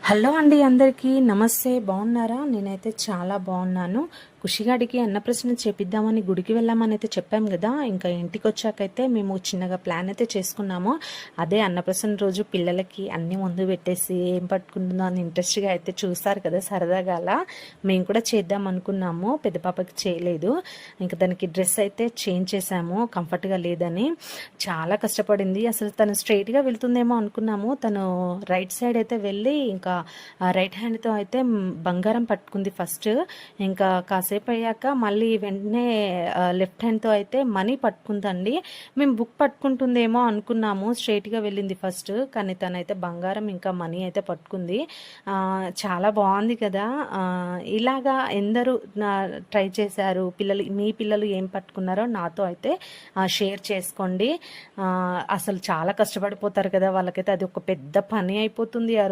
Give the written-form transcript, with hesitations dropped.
Hello అండి, అందరికీ నమస్తే. బాగున్నారా? నేనైతే చాలా బాగున్నాను. ఖుషిగాడికి అన్నప్రసన్న చేపిద్దామని గుడికి వెళ్ళామని అయితే చెప్పాం కదా. ఇంకా ఇంటికి వచ్చాకైతే మేము చిన్నగా ప్లాన్ అయితే చేసుకున్నాము. అదే అన్నప్రసన్న రోజు పిల్లలకి అన్నీ ముందు పెట్టేసి ఏం పట్టుకుంటుందో అని ఇంట్రెస్ట్గా అయితే చూస్తారు కదా, సరదాగా అలా మేము కూడా చేద్దాం అనుకున్నాము. పెద్ద పాపకి చేయలేదు. ఇంకా దానికి డ్రెస్ అయితే చేంజ్ చేసాము, కంఫర్ట్గా లేదని. చాలా కష్టపడింది. అసలు తను స్ట్రైట్గా వెళ్తుందేమో అనుకున్నాము. తను రైట్ సైడ్ అయితే వెళ్ళి ఇంకా రైట్ హ్యాండ్తో అయితే బంగారం పట్టుకుంది ఫస్ట్. ఇంకా కాసేపు అయ్యాక మళ్ళీ వెంటనే లెఫ్ట్ హ్యాండ్తో అయితే మనీ పట్టుకుందండి. మేము బుక్ పట్టుకుంటుందేమో అనుకున్నాము. స్ట్రైట్గా వెళ్ళింది ఫస్ట్, కానీ తనైతే బంగారం ఇంకా మనీ అయితే పట్టుకుంది. చాలా బాగుంది కదా. ఇలాగా ఎందరూ ట్రై చేశారు. మీ పిల్లలు ఏం పట్టుకున్నారో నాతో అయితే షేర్ చేసుకోండి. అసలు చాలా కష్టపడిపోతారు కదా, వాళ్ళకైతే అది ఒక పెద్ద పని అయిపోతుంది.